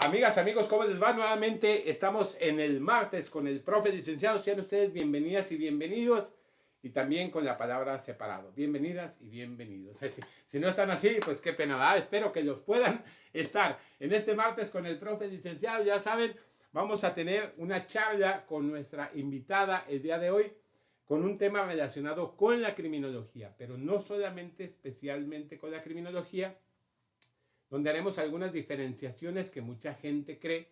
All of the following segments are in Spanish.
Amigas, amigos, ¿cómo les va? Nuevamente estamos en el martes con el profe licenciado. Sean ustedes bienvenidas y bienvenidos. Y también con la palabra separado. Bienvenidas y bienvenidos. Si no están así, pues qué pena, ¿verdad? Espero que los puedan estar. En este martes con el profe licenciado, ya saben, vamos a tener una charla con nuestra invitada el día de hoy con un tema relacionado con la criminología, pero no solamente especialmente con la criminología, donde haremos algunas diferenciaciones que mucha gente cree,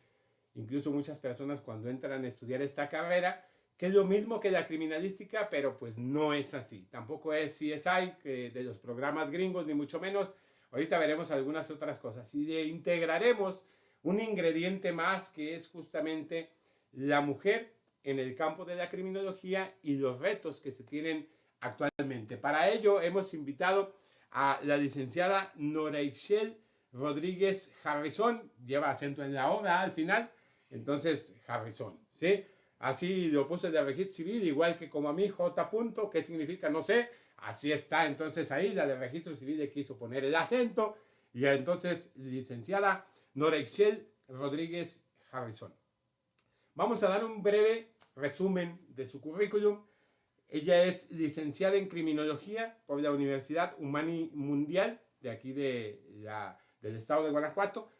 incluso muchas personas cuando entran a estudiar esta carrera, que es lo mismo que la criminalística, pero pues no es así. Tampoco es CSI, que de los programas gringos, ni mucho menos. Ahorita veremos algunas otras cosas. Y integraremos un ingrediente más que es justamente la mujer en el campo de la criminología y los retos que se tienen actualmente. Para ello hemos invitado a la licenciada Noreixel Rodríguez Harrison, lleva acento en la obra al final, entonces Harrison, ¿sí? Así lo puse de registro civil, igual que como a mí, J. Punto, ¿qué significa? No sé, así está, entonces ahí la de registro civil le quiso poner el acento, y entonces licenciada Noreixel Rodríguez Harrison. Vamos a dar un breve resumen de su currículum. Ella es licenciada en criminología por la Universidad Humani Mundial, de aquí del estado de Guanajuato.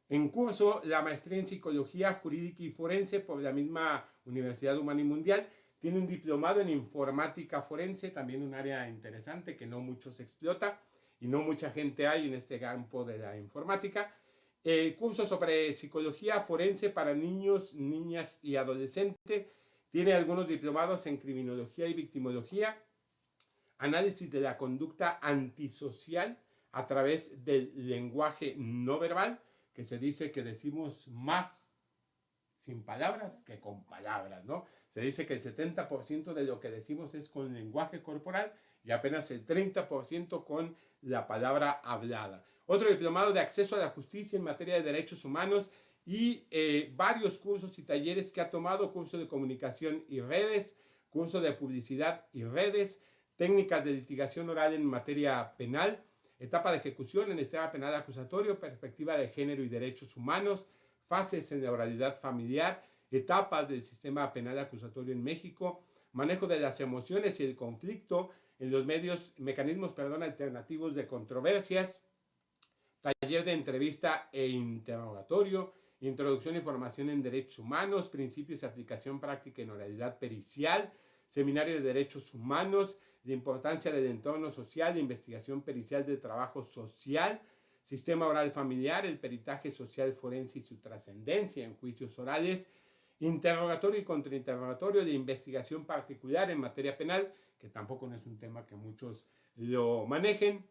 En curso la maestría en psicología jurídica y forense por la misma Universidad Humani Mundial. Tiene un diplomado en informática forense, también un área interesante que no mucho se explota y no mucha gente hay en este campo de la informática. Curso sobre psicología forense para niños, niñas y adolescentes. Tiene algunos diplomados en criminología y victimología, análisis de la conducta antisocial a través del lenguaje no verbal, que se dice que decimos más sin palabras que con palabras, ¿no? Se dice que el 70% de lo que decimos es con lenguaje corporal y apenas el 30% con la palabra hablada. Otro diplomado de acceso a la justicia en materia de derechos humanos y varios cursos y talleres que ha tomado, curso de comunicación y redes, curso de publicidad y redes, técnicas de litigación oral en materia penal, etapa de ejecución en el sistema penal acusatorio, perspectiva de género y derechos humanos, fases en la oralidad familiar, etapas del sistema penal acusatorio en México, manejo de las emociones y el conflicto en los mecanismos alternativos de controversias, taller de entrevista e interrogatorio, introducción y formación en derechos humanos, principios de aplicación práctica en oralidad pericial, seminario de derechos humanos, la importancia del entorno social, de investigación pericial del trabajo social, sistema oral familiar, el peritaje social forense y su trascendencia en juicios orales, interrogatorio y contrainterrogatorio de investigación particular en materia penal, que tampoco no es un tema que muchos lo manejen,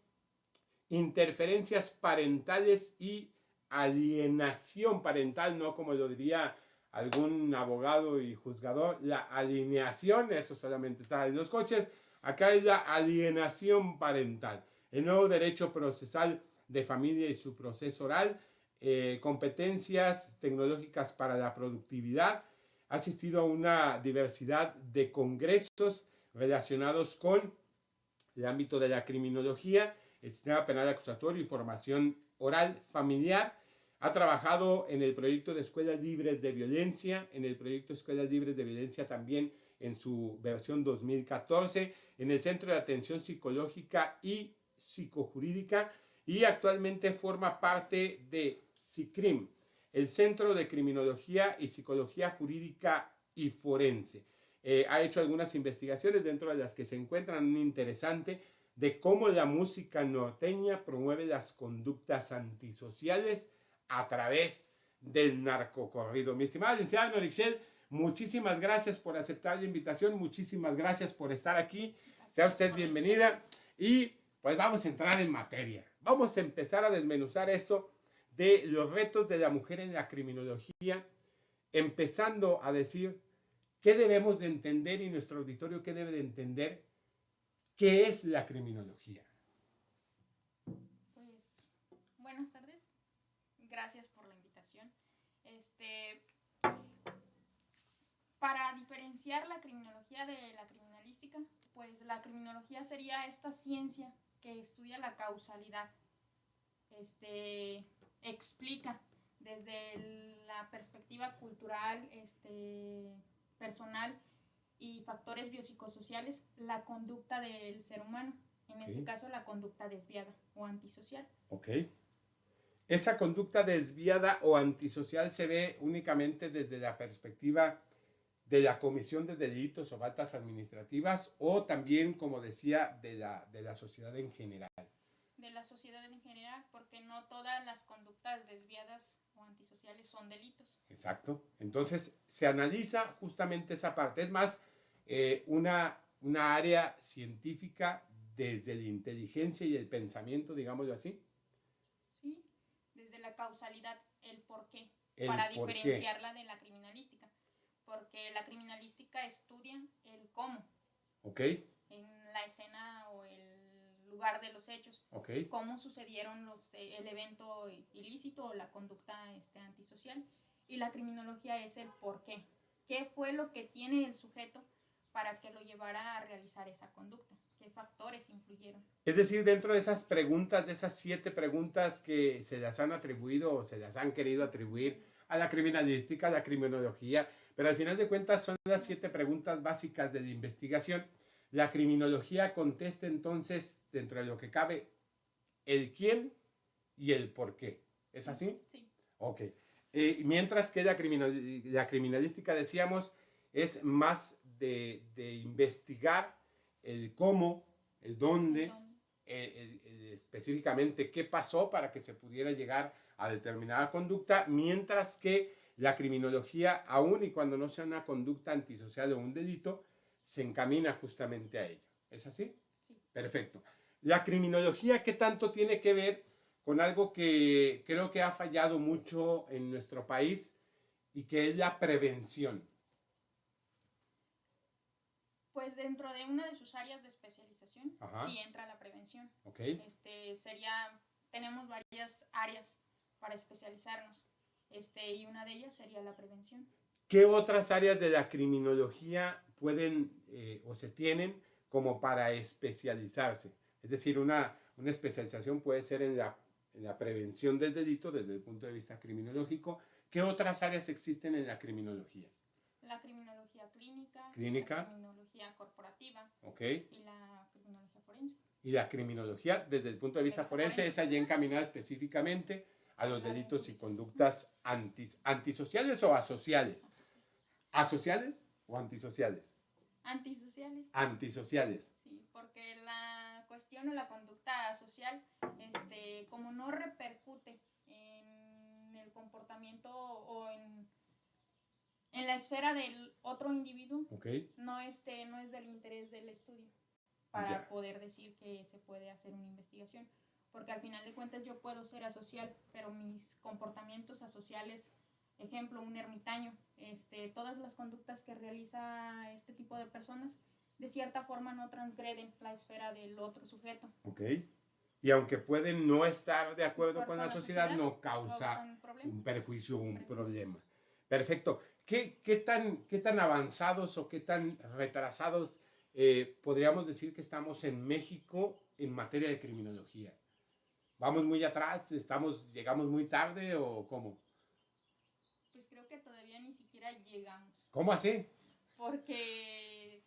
interferencias parentales y alienación parental, no como lo diría algún abogado y juzgador, la alineación, eso solamente está en los coches, acá es la alienación parental, el nuevo derecho procesal de familia y su proceso oral, competencias tecnológicas para la productividad, ha asistido a una diversidad de congresos relacionados con el ámbito de la criminología, el sistema penal acusatorio y formación oral familiar. Ha trabajado en el proyecto de Escuelas Libres de Violencia, en el proyecto Escuelas Libres de Violencia también en su versión 2014, en el Centro de Atención Psicológica y Psicojurídica y actualmente forma parte de CICRIM, el Centro de Criminología y Psicología Jurídica y Forense. Ha hecho algunas investigaciones dentro de las que se encuentran un interesante de cómo la música norteña promueve las conductas antisociales a través del narcocorrido. Mi estimada licenciada Noreixel, muchísimas gracias por aceptar la invitación, muchísimas gracias por estar aquí, sea usted bienvenida y pues vamos a entrar en materia. Vamos a empezar a desmenuzar esto de los retos de la mujer en la criminología, empezando a decir qué debemos de entender y nuestro auditorio qué debe de entender qué es la criminología. Pues, buenas tardes. Gracias por la invitación. Para diferenciar la criminología de la criminalística, pues la criminología sería esta ciencia que estudia la causalidad. Explica desde la perspectiva cultural, personal y factores biopsicosociales, la conducta del ser humano, en este caso la conducta desviada o antisocial. Ok. Esa conducta desviada o antisocial se ve únicamente desde la perspectiva de la comisión de delitos o faltas administrativas, o también, como decía, de la sociedad en general. De la sociedad en general, porque no todas las conductas desviadas o antisociales son delitos. Exacto. Entonces, se analiza justamente esa parte. Es más, una área científica desde la inteligencia y el pensamiento, digámoslo así. Sí, desde la causalidad, el porqué, El para por qué. diferenciarla de la criminalística. Porque la criminalística estudia el cómo. Ok. En la escena o el lugar de los hechos. Ok. Cómo sucedieron el evento ilícito o la conducta antisocial. Y la criminología es el por qué. ¿Qué fue lo que tiene el sujeto para que lo llevara a realizar esa conducta? ¿Qué factores influyeron? Es decir, dentro de esas preguntas, de esas 7 preguntas que se las han atribuido o se las han querido atribuir a la criminalística, a la criminología, pero al final de cuentas son las 7 preguntas básicas de la investigación. La criminología contesta entonces, dentro de lo que cabe, el quién y el por qué. ¿Es así? Sí. Ok. Mientras que la criminalística, decíamos, es más de investigar el cómo, el dónde, específicamente qué pasó para que se pudiera llegar a determinada conducta, mientras que la criminología, aun y cuando no sea una conducta antisocial o un delito, se encamina justamente a ello. ¿Es así? Sí. Perfecto. La criminología, ¿qué tanto tiene que ver con algo que creo que ha fallado mucho en nuestro país y que es la prevención? Pues dentro de una de sus áreas de especialización, Ajá. sí entra la prevención. Ok. Tenemos varias áreas para especializarnos, y una de ellas sería la prevención. ¿Qué otras áreas de la criminología pueden o se tienen como para especializarse? Es decir, una especialización puede ser en la prevención del delito desde el punto de vista criminológico. ¿Qué otras áreas existen en la criminología? La criminología clínica. Clínica. La criminología corporativa. Ok. Y la criminología forense. Y la criminología desde el punto de vista forense es allí encaminada específicamente a los delitos y conductas antisociales o asociales. ¿Asociales o antisociales? Antisociales. Antisociales. Sí, porque la cuestión o la conducta social, como no repercute en el comportamiento o en la esfera del otro individuo, okay, no es del interés del estudio para poder decir que se puede hacer una investigación. Porque al final de cuentas yo puedo ser asocial, pero mis comportamientos asociales, ejemplo, un ermitaño, todas las conductas que realiza este tipo de personas, de cierta forma no transgreden la esfera del otro sujeto. Ok. Y aunque pueden no estar de acuerdo con la sociedad, no causa un perjuicio o un problema. Perfecto. ¿Qué tan avanzados o qué tan retrasados podríamos decir que estamos en México en materia de criminología? ¿Vamos muy atrás? ¿Llegamos muy tarde o cómo? Pues creo que todavía ni siquiera llegamos. ¿Cómo así? Porque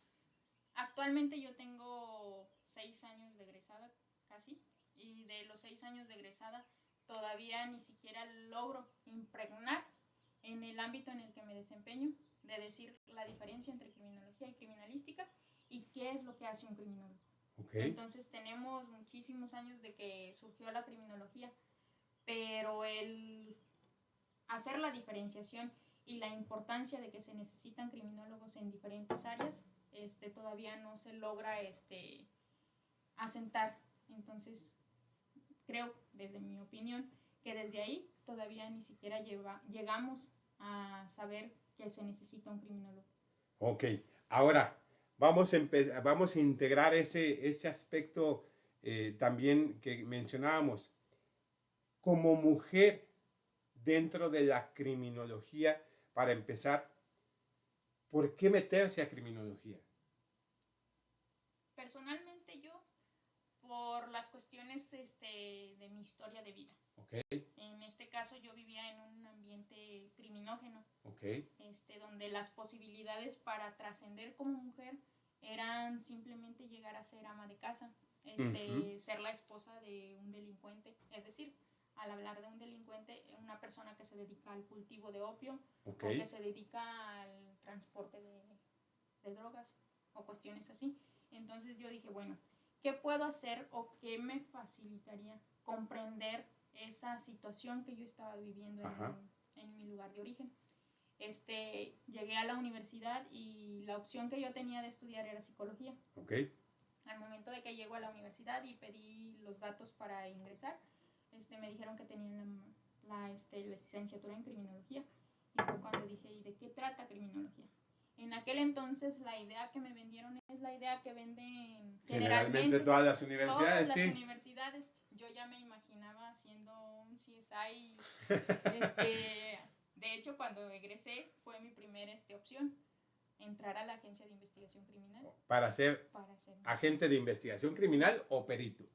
actualmente yo tengo 6 años de egresada, casi, y de los 6 años de egresada todavía ni siquiera logro impregnar en el ámbito en el que me desempeño de decir la diferencia entre criminología y criminalística y qué es lo que hace un criminólogo. Okay. Entonces tenemos muchísimos años de que surgió la criminología, pero el hacer la diferenciación y la importancia de que se necesitan criminólogos en diferentes áreas, todavía no se logra asentar. Entonces, creo, desde mi opinión, que desde ahí todavía ni siquiera llegamos a saber que se necesita un criminólogo. Ok, ahora vamos a integrar ese aspecto también que mencionábamos. Como mujer dentro de la criminología, para empezar, ¿por qué meterse a criminología? Personalmente yo, por las cuestiones de mi historia de vida. Okay. En este caso yo vivía en un criminógeno. Ok. Donde las posibilidades para trascender como mujer eran simplemente llegar a ser ama de casa, ser la esposa de un delincuente, es decir, al hablar de un delincuente, una persona que se dedica al cultivo de opio, Okay. o que se dedica al transporte de drogas o cuestiones así. Entonces yo dije, bueno, ¿qué puedo hacer o qué me facilitaría comprender esa situación que yo estaba viviendo en mi lugar de origen? Llegué a la universidad y la opción que yo tenía de estudiar era psicología. Okay. Al momento de que llego a la universidad y pedí los datos para ingresar, me dijeron que tenían la licenciatura en criminología. Y fue cuando dije, ¿y de qué trata criminología? En aquel entonces la idea que me vendieron es la idea que venden generalmente todas las universidades. Todas las sí. universidades. Yo ya me imaginaba haciendo un CSI. De hecho, cuando egresé fue mi primera opción, entrar a la agencia de investigación criminal. Para ser agente de investigación criminal o perito.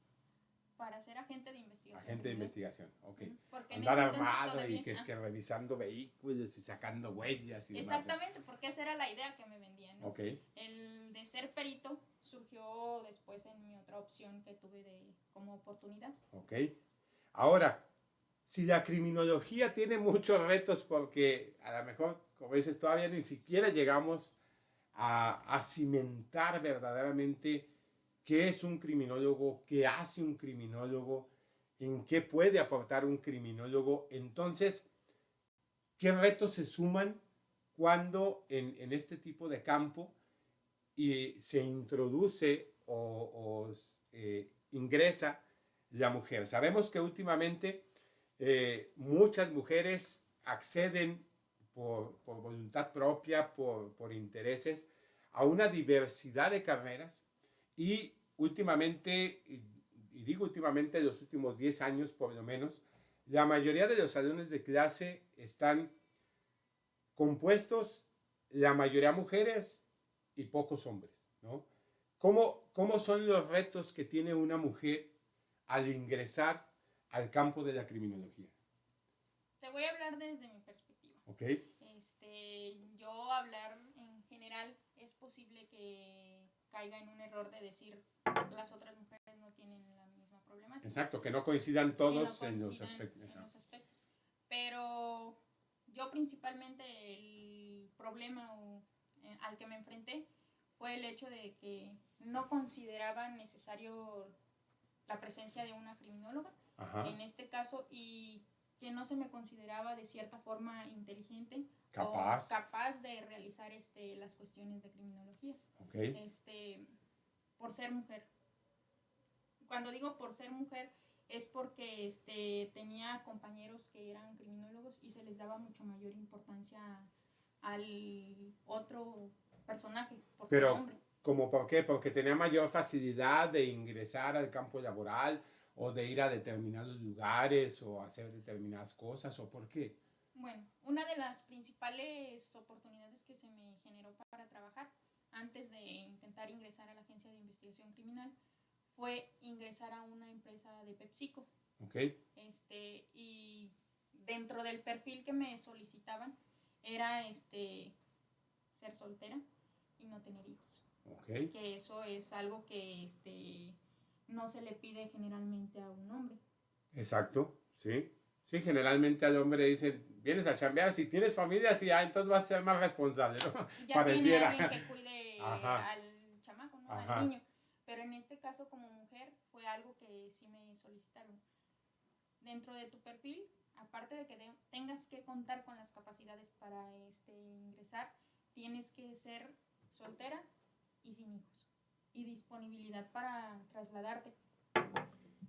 Para ser agente de investigación. Agente de investigación, ok. Porque andar armado todavía, y que es que revisando vehículos y sacando huellas y exactamente, demás. porque esa era la idea que me vendían, ¿no? Okay. El de ser perito surgió después en mi otra opción que tuve como oportunidad. Ok. Ahora, si la criminología tiene muchos retos porque a lo mejor, como dices, todavía ni siquiera llegamos a cimentar verdaderamente qué es un criminólogo, qué hace un criminólogo, en qué puede aportar un criminólogo. Entonces, ¿qué retos se suman cuando en este tipo de campo se introduce o ingresa la mujer? Sabemos que últimamente muchas mujeres acceden por voluntad propia, por intereses, a una diversidad de carreras y últimamente, y digo últimamente, los últimos 10 años por lo menos, la mayoría de los salones de clase están compuestos, la mayoría mujeres y pocos hombres, ¿no? ¿Cómo son los retos que tiene una mujer al ingresar al campo de la criminología? Te voy a hablar desde mi perspectiva. Okay. Yo hablar en general, es posible que caiga en un error de decir las otras mujeres no tienen la misma problemática. Exacto, que no coincidan todos en los aspectos. Pero yo principalmente el problema al que me enfrenté fue el hecho de que no consideraba necesario la presencia de una criminóloga, en este caso, y que no se me consideraba de cierta forma inteligente o capaz de realizar las cuestiones de criminología. Okay. Por ser mujer. Cuando digo por ser mujer es porque tenía compañeros que eran criminólogos y se les daba mucho mayor importancia al otro personaje por ser hombre. ¿Cómo por qué? ¿Porque tenía mayor facilidad de ingresar al campo laboral o de ir a determinados lugares o hacer determinadas cosas, o por qué? Bueno, una de las principales oportunidades que se me generó para trabajar antes de intentar ingresar a la agencia de investigación criminal fue ingresar a una empresa de PepsiCo. Okay. Y dentro del perfil que me solicitaban era ser soltera y no tener hijos. Okay. Que eso es algo que no se le pide generalmente a un hombre. Exacto, sí. Sí, generalmente al hombre dicen, vienes a chambear, si tienes familia, sí, entonces vas a ser más responsable, ¿no? Ya pareciera. Tiene alguien que cuide al chamaco, ¿no? Al niño. Pero en este caso, como mujer, fue algo que sí me solicitaron. Dentro de tu perfil, aparte de que tengas que contar con las capacidades para ingresar, tienes que ser soltera y sin hijos. Y disponibilidad para trasladarte.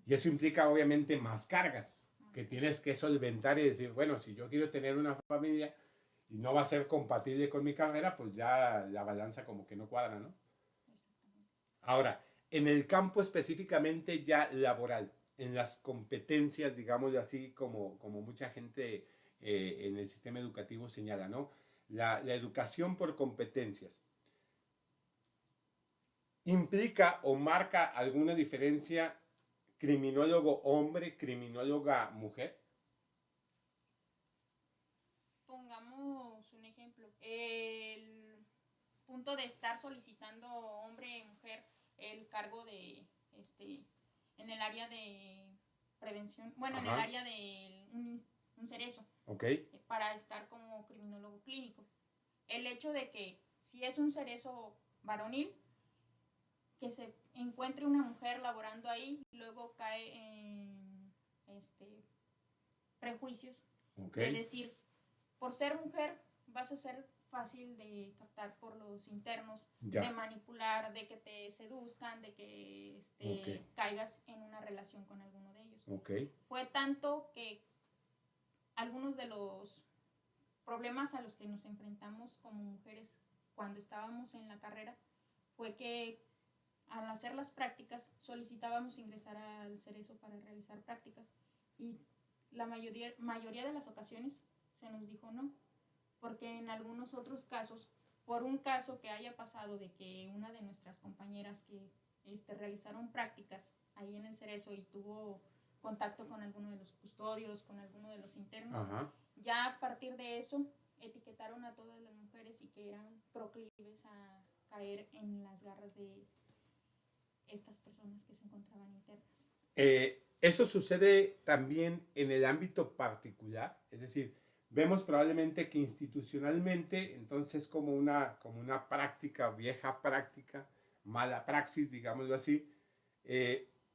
Y eso implica obviamente más cargas que tienes que solventar y decir, bueno, si yo quiero tener una familia y no va a ser compatible con mi carrera, pues ya la balanza como que no cuadra, ¿no? Ahora, en el campo específicamente ya laboral, en las competencias, digámoslo así, como mucha gente en el sistema educativo señala, ¿no? La educación por competencias. ¿Implica o marca alguna diferencia criminólogo hombre, criminóloga mujer? Pongamos pongamos un ejemplo. El punto de estar solicitando hombre y mujer el cargo de, en el área de prevención, bueno, en el Ajá. área de un cerezo, Ok. para estar como criminólogo clínico. El hecho de que si es un cerezo varonil, que se encuentre una mujer laborando ahí, luego cae en prejuicios Ok. de decir, por ser mujer vas a ser fácil de captar por los internos, Ya. de manipular, de que te seduzcan, de que Ok. caigas en una relación con alguno de ellos. Ok. Fue tanto que algunos de los problemas a los que nos enfrentamos como mujeres cuando estábamos en la carrera fue que al hacer las prácticas solicitábamos ingresar al Cerezo para realizar prácticas y la mayoría de las ocasiones se nos dijo no, porque en algunos otros casos, por un caso que haya pasado de que una de nuestras compañeras que realizaron prácticas ahí en el Cerezo y tuvo contacto con alguno de los custodios, con alguno de los internos, Ajá. ya a partir de eso etiquetaron a todas las mujeres y que eran proclives a caer en las garras de estas personas que se encontraban internas. Eso sucede también en el ámbito particular, es decir, vemos probablemente que institucionalmente, entonces como una práctica, vieja práctica, mala praxis, digámoslo así,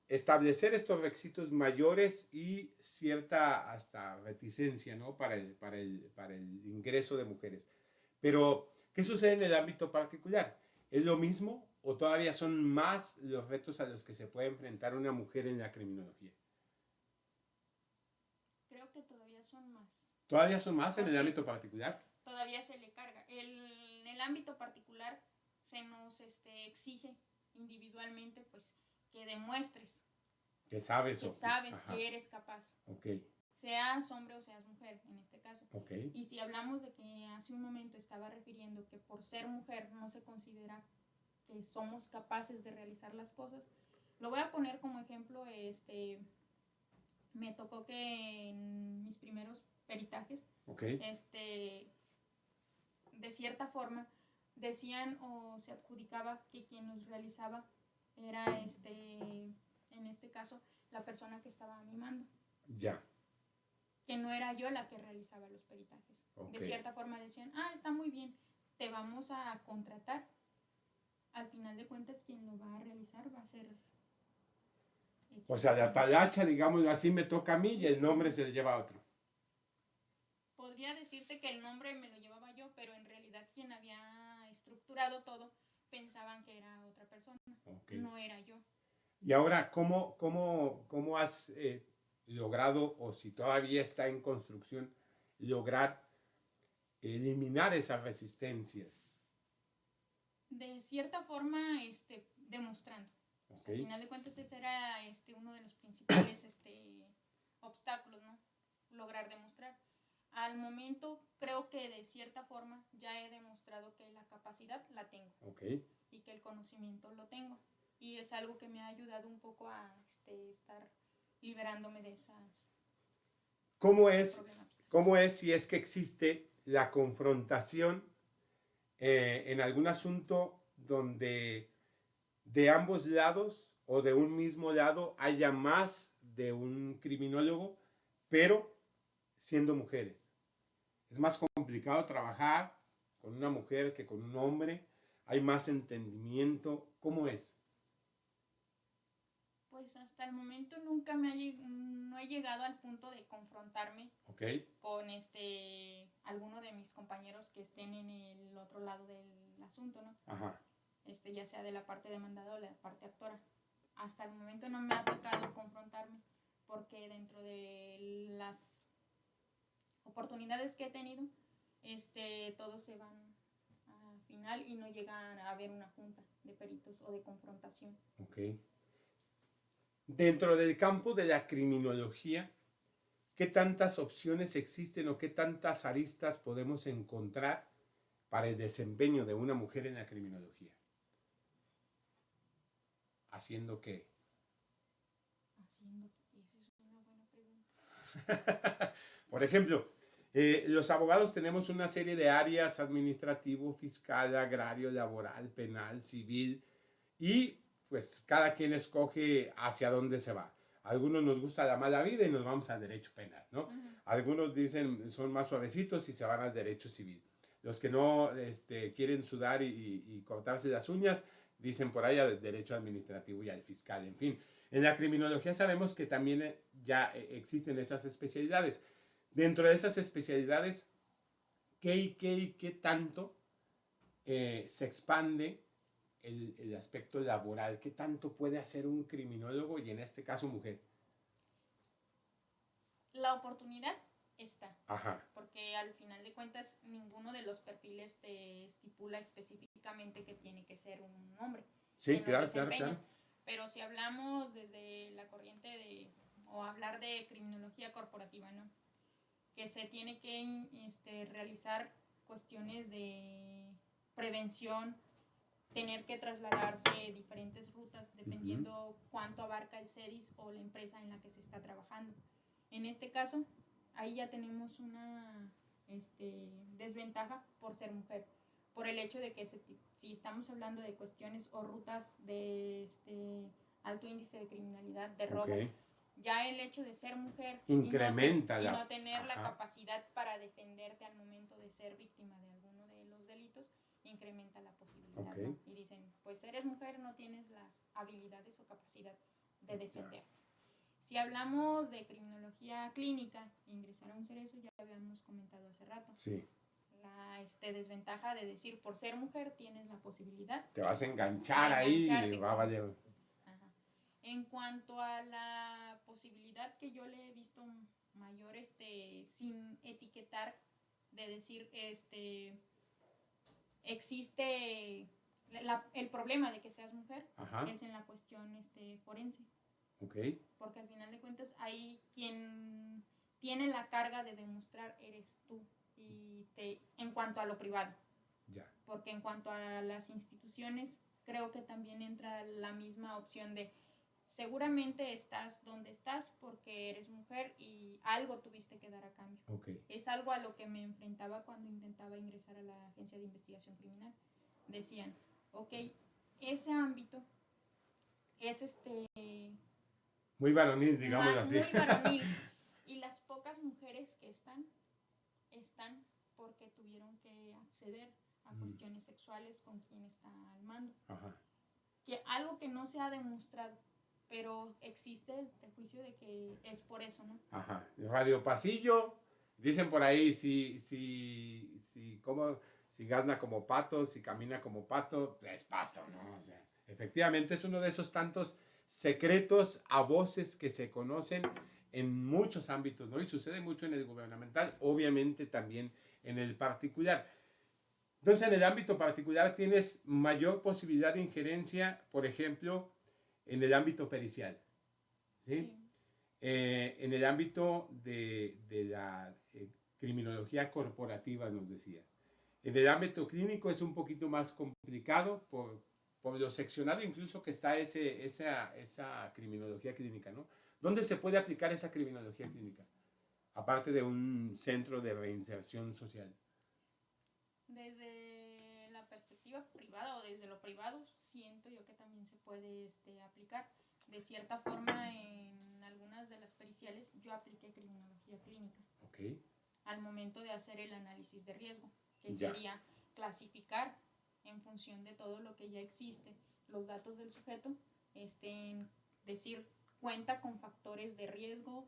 establecer estos requisitos mayores y cierta hasta reticencia, ¿no? para el ingreso de mujeres. Pero, ¿qué sucede en el ámbito particular? ¿Es lo mismo o todavía son más los retos a los que se puede enfrentar una mujer en la criminología? Creo que todavía son más. ¿Todavía son más en el ámbito particular? Todavía se le carga. En el ámbito particular se nos exige individualmente pues que demuestres que sabes, que eres capaz. Okay. Seas hombre o seas mujer, en este caso. Okay. Y si hablamos de que hace un momento estaba refiriendo que por ser mujer no se considera que somos capaces de realizar las cosas, lo voy a poner como ejemplo. Me tocó que en mis primeros peritajes, okay, de cierta forma decían o se adjudicaba que quien los realizaba era en este caso la persona que estaba a mi mando. Ya. Que no era yo la que realizaba los peritajes. Okay. De cierta forma decían, está muy bien, te vamos a contratar. Al final de cuentas, quien lo va a realizar va a ser... O sea, la talacha, digamos así, me toca a mí y el nombre se le lleva a otro. Podría decirte que el nombre me lo llevaba yo, pero en realidad quien había estructurado todo pensaban que era otra persona. Okay. No era yo. Y ahora, ¿cómo has logrado, o si todavía está en construcción, lograr eliminar esas resistencias? De cierta forma, demostrando. Okay. O sea, al final de cuentas ese era uno de los principales obstáculos, ¿no? Lograr demostrar. Al momento creo que de cierta forma ya he demostrado que la capacidad la tengo. Okay. Y que el conocimiento lo tengo. Y es algo que me ha ayudado un poco a estar liberándome de esas... ¿Cómo es si es que existe la confrontación en algún asunto donde de ambos lados o de un mismo lado haya más de un criminólogo, pero siendo mujeres? Es más complicado trabajar con una mujer que con un hombre, hay más entendimiento. ¿Cómo es? Pues hasta el momento nunca no he llegado al punto de confrontarme con alguno de mis compañeros que estén en el otro lado del asunto, ¿no? Ajá. Ya sea de la parte demandada o de la parte actora. Hasta el momento no me ha tocado confrontarme porque dentro de las oportunidades que he tenido, todos se van al final y no llegan a haber una junta de peritos o de confrontación. Okay. Dentro del campo de la criminología, ¿qué tantas opciones existen o qué tantas aristas podemos encontrar para el desempeño de una mujer en la criminología? ¿Haciendo qué? Esa es una buena pregunta. Por ejemplo, Los abogados tenemos una serie de áreas: administrativo, fiscal, agrario, laboral, penal, civil, y pues cada quien escoge hacia dónde se va. Algunos nos gusta la mala vida y nos vamos al derecho penal, ¿no? Algunos dicen son más suavecitos y se van al derecho civil. Los que no quieren sudar y cortarse las uñas, dicen por ahí al derecho administrativo y al fiscal, en fin. En la criminología sabemos que también ya existen esas especialidades. Dentro de esas especialidades, ¿qué tanto se expande el aspecto laboral? ¿Qué tanto puede hacer un criminólogo y en este caso mujer? La oportunidad está. Ajá. Porque al final de cuentas ninguno de los perfiles te estipula específicamente que tiene que ser un hombre. Sí, claro. Pero si hablamos desde la corriente o hablar de criminología corporativa, ¿no? Que se tiene que realizar cuestiones de prevención, tener que trasladarse diferentes rutas dependiendo cuánto abarca el CEDIS o la empresa en la que se está trabajando. En este caso, ahí ya tenemos una desventaja por ser mujer, por el hecho de que si estamos hablando de cuestiones o rutas de alto índice de criminalidad, de robo, ya el hecho de ser mujer incrementa y no tener la capacidad para defenderte al momento de ser víctima de alguno de los delitos, incrementa la posibilidad, ¿no? Y dicen, pues eres mujer, no tienes las habilidades o capacidad de defenderte. Si hablamos de criminología clínica, ingresar a un cerezo, ya habíamos comentado hace rato. Sí. La desventaja de decir, por ser mujer tienes la posibilidad. Te vas a enganchar ahí y va a valer. En cuanto a la posibilidad que yo le he visto mayor, sin etiquetar, de decir, existe el problema de que seas mujer, es en la cuestión forense. Okay. Porque al final de cuentas ahí quien tiene la carga de demostrar eres tú, y en cuanto a lo privado. Ya. Porque en cuanto a las instituciones, creo que también entra la misma opción de seguramente estás donde estás porque eres mujer y algo tuviste que dar a cambio. Okay. Es algo a lo que me enfrentaba cuando intentaba ingresar a la Agencia de Investigación Criminal. Decían, ese ámbito es muy varonil, digámoslo así. Muy varonil. Y las pocas mujeres que están porque tuvieron que acceder a cuestiones sexuales con quien está al mando. Ajá. Que algo que no se ha demostrado, pero existe el prejuicio de que es por eso, ¿no? Ajá. Radio Pasillo, dicen por ahí, si gazna como pato, si camina como pato, es pato, ¿no? O sea, efectivamente es uno de esos tantos secretos a voces que se conocen en muchos ámbitos, ¿no? Y sucede mucho en el gubernamental, obviamente también en el particular. Entonces, en el ámbito particular tienes mayor posibilidad de injerencia, por ejemplo, en el ámbito pericial, ¿sí? En el ámbito de la criminología corporativa, nos decías. En el ámbito clínico es un poquito más complicado por lo seccionado incluso que está esa criminología clínica, ¿no? ¿Dónde se puede aplicar esa criminología clínica? Aparte de un centro de reinserción social. Desde la perspectiva privada o desde lo privado, siento yo que también se puede aplicar. De cierta forma, en algunas de las periciales yo apliqué criminología clínica. Okay. Al momento de hacer el análisis de riesgo, que sería clasificar en función de todo lo que ya existe, los datos del sujeto, decir, cuenta con factores de riesgo,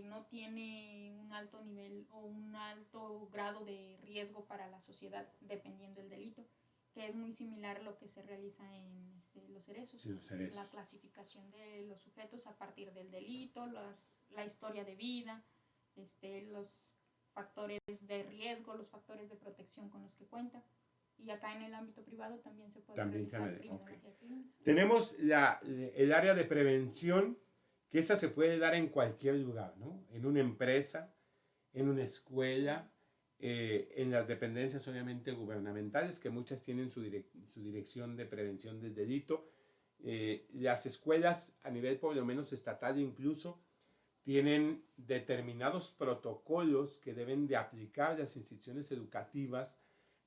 no tiene un alto nivel o un alto grado de riesgo para la sociedad, dependiendo del delito, que es muy similar a lo que se realiza en los cerezos. Sí, los cerezos. La clasificación de los sujetos a partir del delito, la historia de vida, los factores de riesgo, los factores de protección con los que cuenta. Y acá en el ámbito privado también se puede realizar criminología clínica. Tenemos el área de prevención, que esa se puede dar en cualquier lugar, ¿no? En una empresa, en una escuela, en las dependencias obviamente gubernamentales, que muchas tienen su dirección de prevención del delito. Las escuelas a nivel por lo menos estatal incluso tienen determinados protocolos que deben de aplicar las instituciones educativas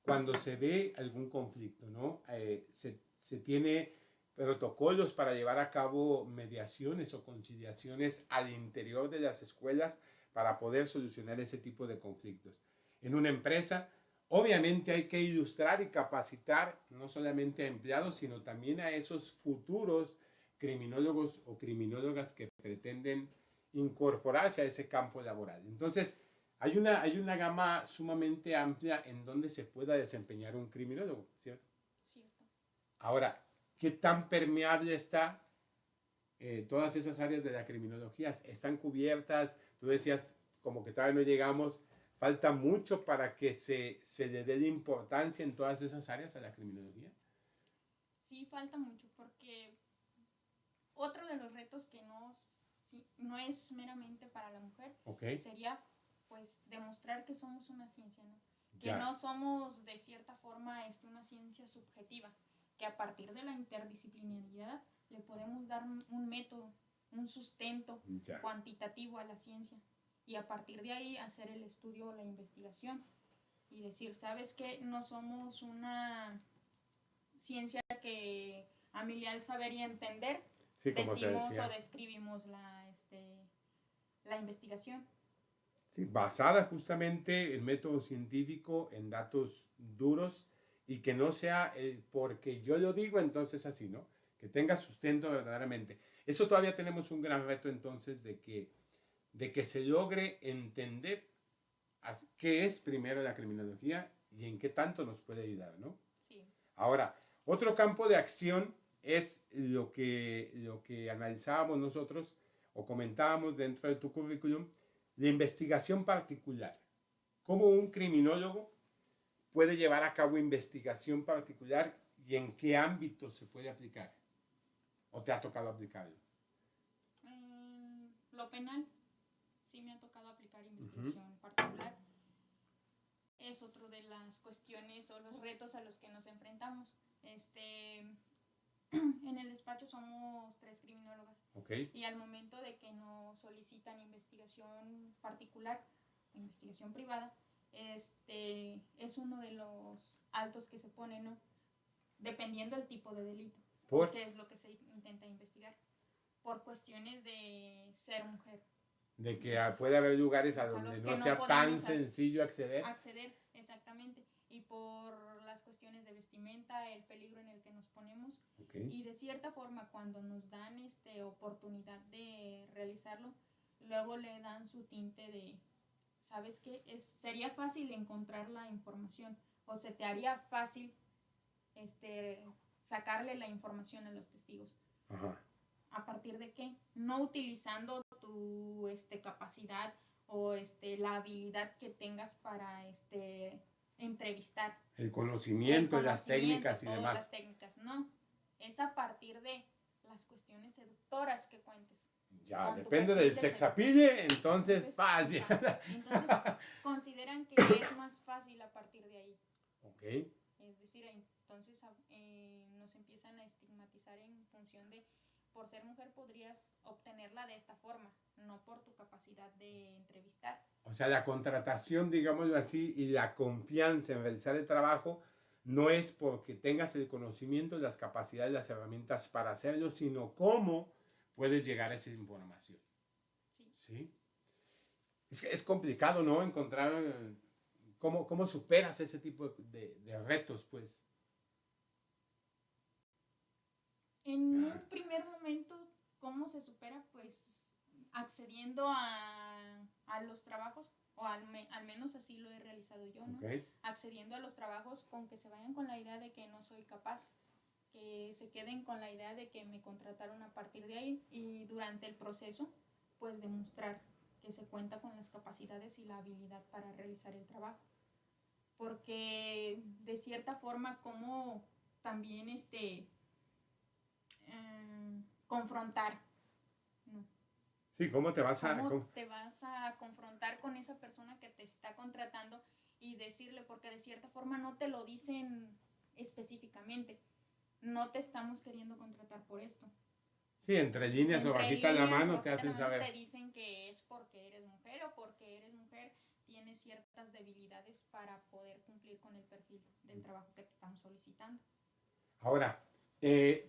cuando se ve algún conflicto, ¿no? Se tiene protocolos para llevar a cabo mediaciones o conciliaciones al interior de las escuelas para poder solucionar ese tipo de conflictos. En una empresa, obviamente hay que ilustrar y capacitar no solamente a empleados, sino también a esos futuros criminólogos o criminólogas que pretenden incorporarse a ese campo laboral. Entonces, hay una gama sumamente amplia en donde se pueda desempeñar un criminólogo, ¿cierto? Cierto. Ahora, ¿qué tan permeable está todas esas áreas de la criminología? ¿Están cubiertas? Tú decías, como que todavía no llegamos, falta mucho para que se le dé la importancia en todas esas áreas a la criminología. Sí, falta mucho porque otro de los retos que no es meramente para la mujer, Okay. sería pues demostrar que somos una ciencia, ¿no? Que Ya. no somos de cierta forma una ciencia subjetiva, que a partir de la interdisciplinariedad le podemos dar un método, un sustento Ya. cuantitativo a la ciencia y a partir de ahí hacer el estudio o la investigación y decir, ¿sabes qué? No somos una ciencia que a mi leal saber y entender Sí, como se decimos decía. o describimos la investigación. Sí, basada justamente el método científico en datos duros y que no sea el porque yo lo digo, entonces así, ¿no? Que tenga sustento verdaderamente. Eso todavía tenemos un gran reto entonces de que se logre entender qué es primero la criminología y en qué tanto nos puede ayudar, ¿no? Sí. Ahora, otro campo de acción es lo que analizábamos nosotros o comentábamos dentro de tu currículum, la investigación particular. ¿Cómo un criminólogo puede llevar a cabo investigación particular y en qué ámbito se puede aplicar? ¿O te ha tocado aplicarlo? Lo penal, sí me ha tocado aplicar investigación particular. Es otro de las cuestiones o los retos a los que nos enfrentamos. En el despacho somos 3 criminólogas. Okay. Y al momento de que nos solicitan investigación particular, investigación privada, es uno de los altos que se pone, ¿no? Dependiendo del tipo de delito. ¿Por? ¿Qué es lo que se intenta investigar? Por cuestiones de ser mujer. De que puede haber lugares a donde no sea tan sencillo acceder. Acceder, exactamente. Y por las cuestiones de vestimenta, el peligro en el que nos ponemos. Okay. Y de cierta forma, cuando nos dan oportunidad de realizarlo, luego le dan su tinte de, ¿sabes qué? Sería fácil encontrar la información o se te haría fácil sacarle la información a los testigos. Ajá. ¿A partir de qué? No utilizando tu capacidad o la habilidad que tengas para entrevistar. El conocimiento, las técnicas y demás. Las técnicas, no. Es a partir de las cuestiones seductoras que cuentes. Ya, depende del sexapille, entonces fácil. Entonces, consideran que es más fácil a partir de ahí. Ok. Es decir, entonces nos empiezan a estigmatizar en función de, por ser mujer podrías obtenerla de esta forma, no por tu capacidad de entrevistar. O sea, la contratación, digámoslo así, y la confianza en realizar el trabajo no es porque tengas el conocimiento, las capacidades, las herramientas para hacerlo, sino cómo puedes llegar a esa información. Sí. ¿Sí? Es complicado, ¿no? Encontrar cómo superas ese tipo de retos, pues. En un primer momento, ¿cómo se supera? Pues accediendo a los trabajos, o al menos así lo he realizado yo, ¿no? Okay. Accediendo a los trabajos con que se vayan con la idea de que no soy capaz, que se queden con la idea de que me contrataron a partir de ahí y durante el proceso, pues demostrar que se cuenta con las capacidades y la habilidad para realizar el trabajo. Porque de cierta forma, como también confrontar, ¿no? Sí, ¿cómo te vas te vas a confrontar con esa persona que te está contratando y decirle, porque de cierta forma no te lo dicen específicamente, no te estamos queriendo contratar por esto. Sí, entre líneas o Entre bajita la líneas, mano te bajita la hacen mano, saber. te dicen que es porque eres mujer o porque eres mujer tienes ciertas debilidades para poder cumplir con el perfil del trabajo que te estamos solicitando. Ahora,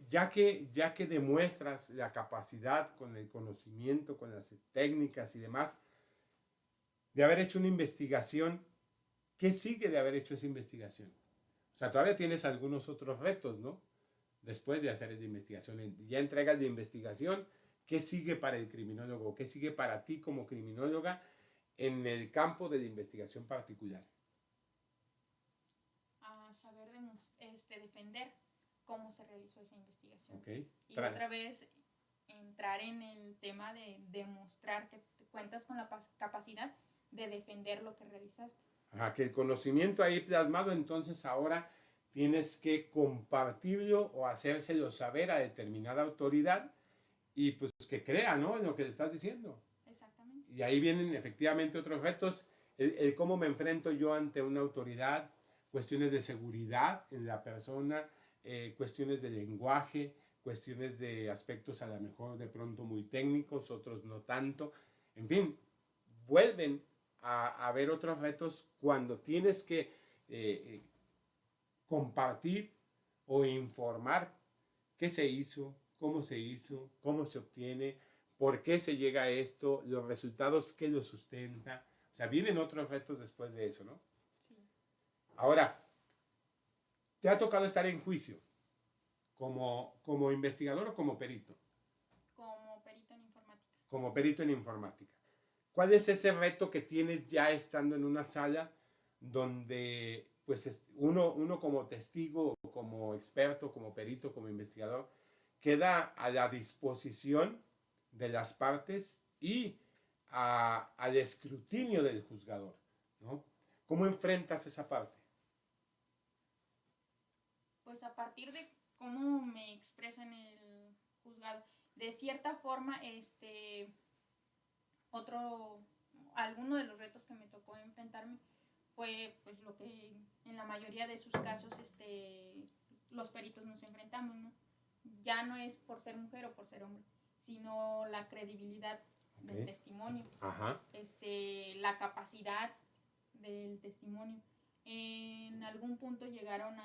ya que demuestras la capacidad con el conocimiento, con las técnicas y demás, de haber hecho una investigación, ¿qué sigue de haber hecho esa investigación? O sea, todavía tienes algunos otros retos, ¿no? Después de hacer esa investigación, ya entregas de investigación, ¿qué sigue para el criminólogo? ¿Qué sigue para ti como criminóloga en el campo de la investigación particular? A saber defender cómo se realizó esa investigación. Okay. Y otra vez entrar en el tema de demostrar que cuentas con la capacidad de defender lo que realizaste. Ajá, que el conocimiento ahí plasmado, entonces ahora tienes que compartirlo o hacérselo saber a determinada autoridad y pues que crea, ¿no? En lo que le estás diciendo. Exactamente. Y ahí vienen efectivamente otros retos, cómo me enfrento yo ante una autoridad, cuestiones de seguridad en la persona, cuestiones de lenguaje, cuestiones de aspectos a lo mejor de pronto muy técnicos, otros no tanto. En fin, vuelven a haber otros retos cuando tienes que compartir o informar qué se hizo, cómo se obtiene, por qué se llega a esto, los resultados que lo sustenta. O sea, vienen otros retos después de eso, ¿no? Sí. Ahora, ¿te ha tocado estar en juicio como investigador o como perito? Como perito en informática. Como perito en informática. ¿Cuál es ese reto que tienes ya estando en una sala donde pues uno como testigo, como experto, como perito, como investigador, queda a la disposición de las partes y al escrutinio del juzgador, ¿no? ¿Cómo enfrentas esa parte? Pues a partir de cómo me expreso en el juzgado, de cierta forma, alguno de los retos que me tocó enfrentarme fue pues lo que en la mayoría de sus casos los peritos nos enfrentamos, ¿no? Ya no es por ser mujer o por ser hombre, sino la credibilidad del testimonio. Ajá. La capacidad del testimonio. En algún punto llegaron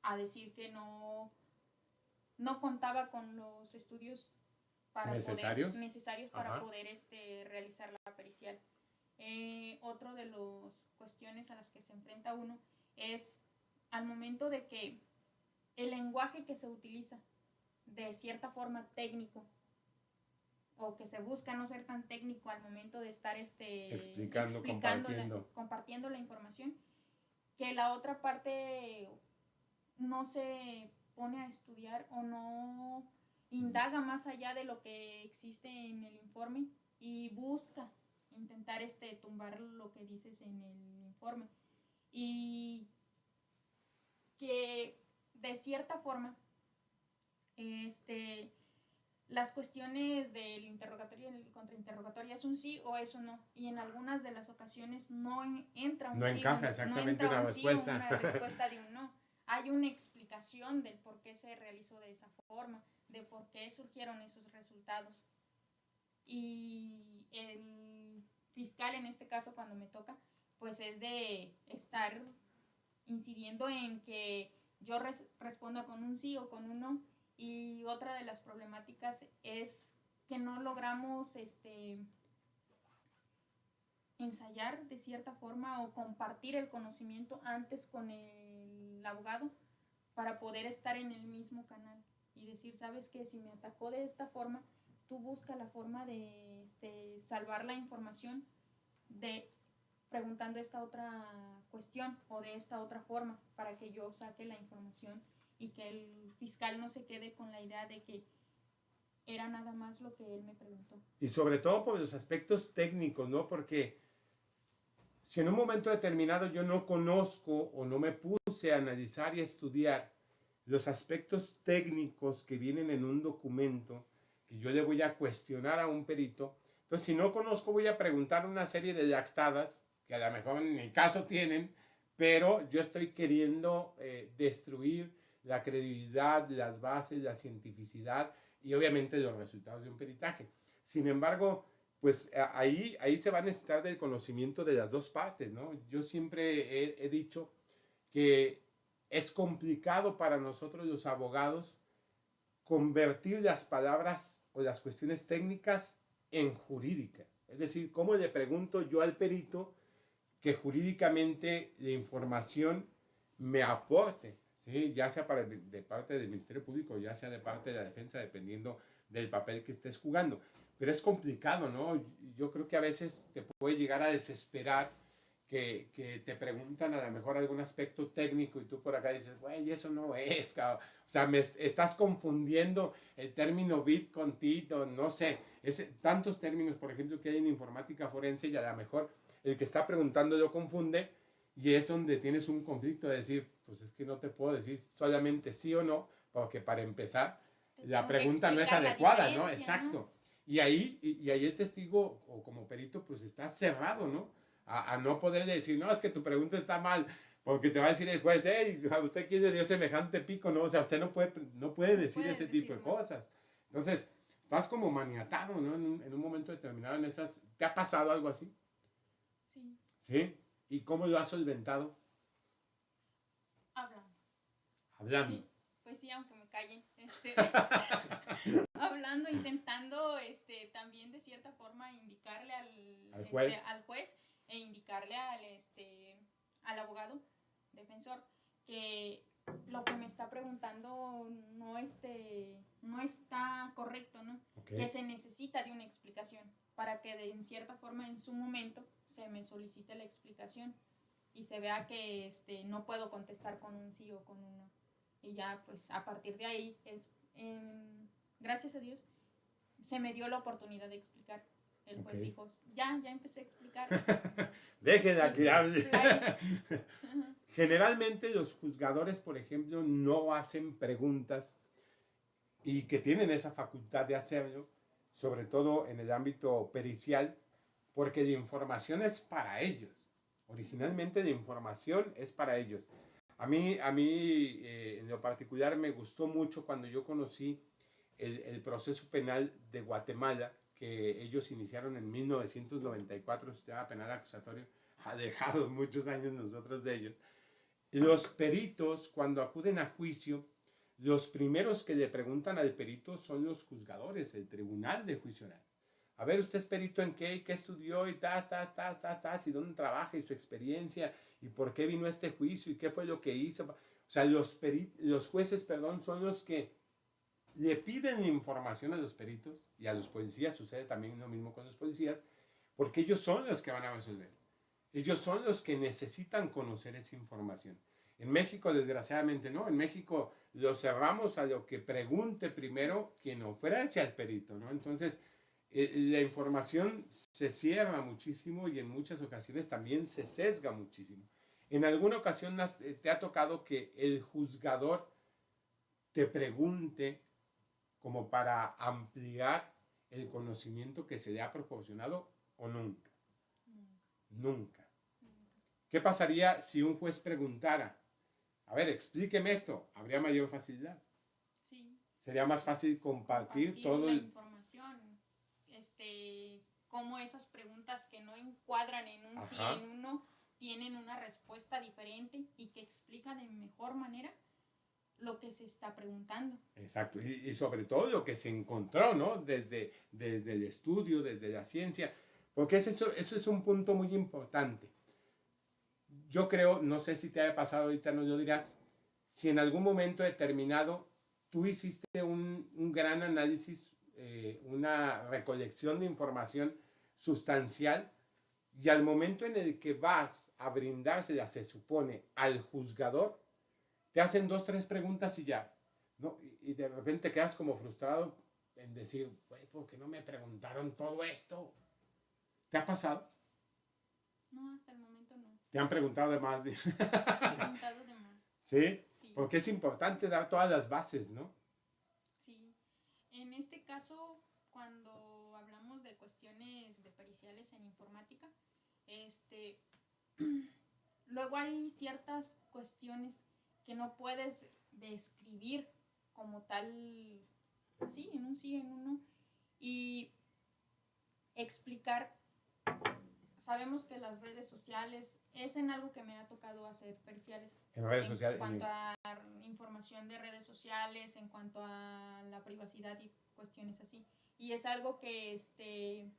a decir que no contaba con los estudios necesarios para poder realizar la pericial. Otro de las cuestiones a las que se enfrenta uno es al momento de que el lenguaje que se utiliza de cierta forma técnico o que se busca no ser tan técnico al momento de estar explicando, compartiendo la información, que la otra parte no se pone a estudiar o no indaga más allá de lo que existe en el informe y busca intentar tumbar lo que dices en el informe. Y que de cierta forma las cuestiones del interrogatorio y el contrainterrogatorio es un sí o es un no, y en algunas de las ocasiones no entra un no sí, encaja exactamente no entra una un respuesta. Sí o una respuesta de un no. Hay una explicación del por qué se realizó de esa forma, de por qué surgieron esos resultados. Y el fiscal, en este caso, cuando me toca, pues es de estar incidiendo en que yo responda con un sí o con un no. Y otra de las problemáticas es que no logramos ensayar de cierta forma o compartir el conocimiento antes con el abogado para poder estar en el mismo canal y decir, sabes que si me atacó de esta forma, tú busca la forma de salvar la información preguntando esta otra cuestión o de esta otra forma para que yo saque la información y que el fiscal no se quede con la idea de que era nada más lo que él me preguntó. Y sobre todo por los aspectos técnicos, ¿no? Porque si en un momento determinado yo no conozco o no me puse a analizar y a estudiar los aspectos técnicos que vienen en un documento que yo le voy a cuestionar a un perito, entonces si no conozco voy a preguntar una serie de yactadas que a lo mejor en el caso tienen, pero yo estoy queriendo destruir la credibilidad, las bases, la cientificidad y obviamente los resultados de un peritaje. Sin embargo, pues ahí se va a necesitar del conocimiento de las dos partes, ¿no? Yo siempre he dicho que es complicado para nosotros los abogados convertir las palabras o las cuestiones técnicas en jurídicas. Es decir, ¿cómo le pregunto yo al perito que jurídicamente la información me aporte? ¿Sí? Ya sea de parte del Ministerio Público, ya sea de parte de la defensa, dependiendo del papel que estés jugando. Pero es complicado, ¿no? Yo creo que a veces te puede llegar a desesperar que te preguntan a lo mejor algún aspecto técnico y tú por acá dices, güey, eso no es, cabrón. O sea, me estás confundiendo el término bit con tit, o no sé, tantos términos, por ejemplo, que hay en informática forense y a lo mejor el que está preguntando lo confunde y es donde tienes un conflicto de decir, pues es que no te puedo decir solamente sí o no, porque para empezar, la pregunta no es adecuada, ¿no? Exacto. ¿No? Y ahí el testigo o como perito pues está cerrado, ¿no? A no poder decir, no, es que tu pregunta está mal, porque te va a decir el juez, hey, ¿usted quién le dio semejante pico? No, o sea, usted no puede decir ese tipo de cosas. Entonces, estás como maniatado, ¿no? En un momento determinado en esas... ¿Te ha pasado algo así? Sí. ¿Sí? ¿Y cómo lo has solventado? Hablando. Hablando. Sí, pues sí, aunque me callen. Hablando, intentando también de cierta forma indicarle al juez e indicarle al abogado defensor que lo que me está preguntando no está correcto, ¿no? Okay. Que se necesita de una explicación para que en cierta forma en su momento se me solicite la explicación y se vea que no puedo contestar con un sí o con un no. Y ya pues a partir de ahí gracias a Dios se me dio la oportunidad de explicar. El juez dijo, ya empezó a explicar. Déjela que hable. Generalmente los juzgadores, por ejemplo, no hacen preguntas y que tienen esa facultad de hacerlo, sobre todo en el ámbito pericial, porque la información es para ellos. Originalmente la información es para ellos. A mí en lo particular me gustó mucho cuando yo conocí el proceso penal de Guatemala, que ellos iniciaron en 1994, el sistema penal acusatorio, alejados muchos años nosotros de ellos. Los peritos, cuando acuden a juicio, los primeros que le preguntan al perito son los juzgadores, el tribunal de juicio oral. A ver, usted es perito en qué estudió y y dónde trabaja y su experiencia y por qué vino a este juicio y qué fue lo que hizo. O sea, los jueces, son los que le piden información a los peritos y a los policías, sucede también lo mismo con los policías, porque ellos son los que van a resolver. Ellos son los que necesitan conocer esa información. En México, desgraciadamente, no. En México lo cerramos a lo que pregunte primero quien ofrece al perito, ¿no? Entonces, la información se cierra muchísimo y en muchas ocasiones también se sesga muchísimo. En alguna ocasión te ha tocado que el juzgador te pregunte como para ampliar el conocimiento que se le ha proporcionado o nunca. Nunca. ¿Qué pasaría si un juez preguntara, a ver, explíqueme esto? Habría mayor facilidad. Sí. Sería más fácil compartir todo la información. Cómo esas preguntas que no encuadran en un sí, en uno, tienen una respuesta diferente y que explica de mejor manera lo que se está preguntando. Exacto, y sobre todo lo que se encontró, ¿no? Desde el estudio, desde la ciencia, porque eso es un punto muy importante. Yo creo, no sé si te haya pasado ahorita, no lo dirás, si en algún momento determinado tú hiciste un gran análisis, una recolección de información sustancial y al momento en el que vas a brindársela, se supone, al juzgador, te hacen 2, 3 preguntas y ya, ¿no? Y de repente quedas como frustrado en decir, güey, ¿por qué no me preguntaron todo esto? ¿Te ha pasado? No, hasta el momento no. ¿Te han preguntado de más? Me han preguntado de más. ¿Sí? Sí. Porque es importante dar todas las bases, ¿no? Sí. En este caso, cuando hablamos de cuestiones de periciales en informática, luego hay ciertas cuestiones que no puedes de escribir como tal, así, en un sí, en un no, y explicar. Sabemos que las redes sociales es en algo que me ha tocado hacer parciales. En redes sociales. En cuanto a información de redes sociales, en cuanto a la privacidad y cuestiones así. Y es algo que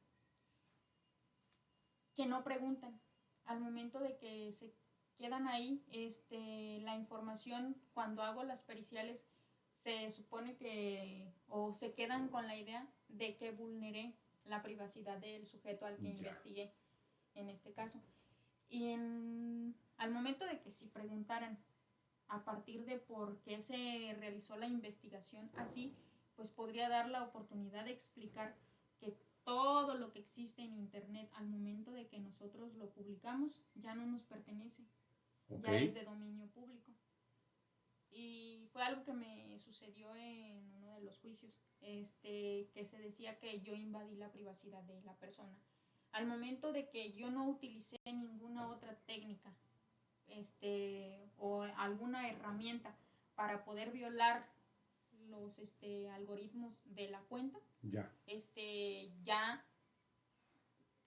no preguntan. Al momento de que se quedan ahí, la información, cuando hago las periciales, se supone que, o se quedan con la idea de que vulneré la privacidad del sujeto al que investigué, en este caso. Y al momento de que si preguntaran a partir de por qué se realizó la investigación así, pues podría dar la oportunidad de explicar que todo lo que existe en internet al momento de que nosotros lo publicamos ya no nos pertenece, ya es de dominio público. Y fue algo que me sucedió en uno de los juicios, que se decía que yo invadí la privacidad de la persona. Al momento de que yo no utilicé ninguna otra técnica o alguna herramienta para poder violar los algoritmos de la cuenta, ya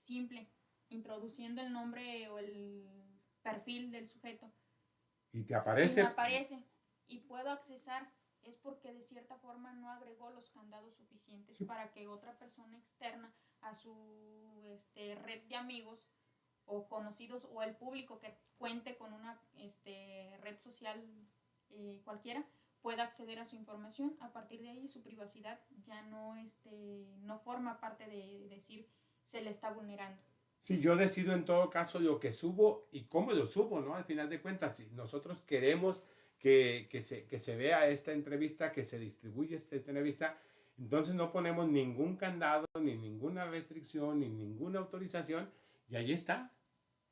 simple, introduciendo el nombre o el perfil del sujeto. Y te aparece. Y me aparece y puedo accesar, es porque de cierta forma no agregó los candados suficientes para que otra persona externa a su red de amigos o conocidos o el público que cuente con una red social cualquiera pueda acceder a su información. A partir de ahí su privacidad ya no forma parte de decir se le está vulnerando. Sí, yo decido en todo caso lo que subo y cómo lo subo, ¿no? Al final de cuentas, si nosotros queremos que se vea esta entrevista, que se distribuya esta entrevista, entonces no ponemos ningún candado, ni ninguna restricción, ni ninguna autorización, y ahí está.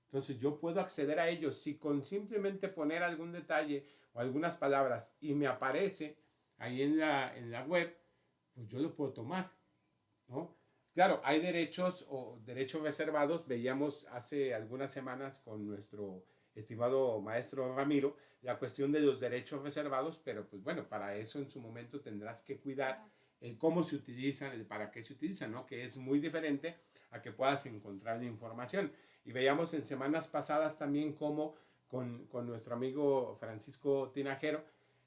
Entonces yo puedo acceder a ellos. Si con simplemente poner algún detalle o algunas palabras y me aparece ahí en la web, pues yo lo puedo tomar, ¿no? Claro, hay derechos o derechos reservados. Veíamos hace algunas semanas con nuestro estimado maestro Ramiro la cuestión de los derechos reservados, pero pues bueno, para eso en su momento tendrás que cuidar el cómo se utilizan, el para qué se utilizan, ¿no? Que es muy diferente a que puedas encontrar la información. Y veíamos en semanas pasadas también cómo con nuestro amigo Francisco Tinajero,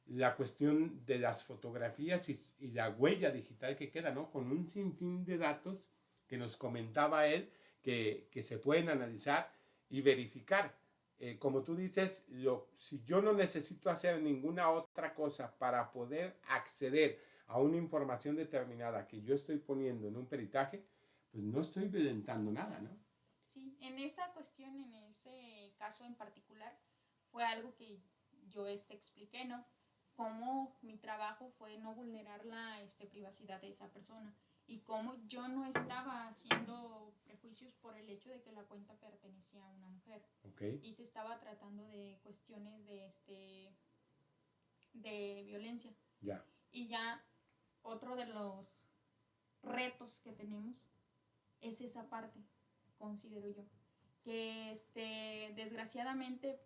la cuestión de las fotografías y la huella digital que queda, ¿no? Con un sinfín de datos que nos comentaba él que se pueden analizar y verificar. Como tú dices, si yo no necesito hacer ninguna otra cosa para poder acceder a una información determinada que yo estoy poniendo en un peritaje, pues no estoy violentando nada, ¿no? Sí, en esta cuestión, en ese caso en particular, fue algo que yo expliqué, ¿no? Cómo mi trabajo fue no vulnerar la privacidad de esa persona y cómo yo no estaba haciendo prejuicios por el hecho de que la cuenta pertenecía a una mujer. Okay. Y se estaba tratando de cuestiones de violencia. Ya. Y ya otro de los retos que tenemos es esa parte, considero yo, que desgraciadamente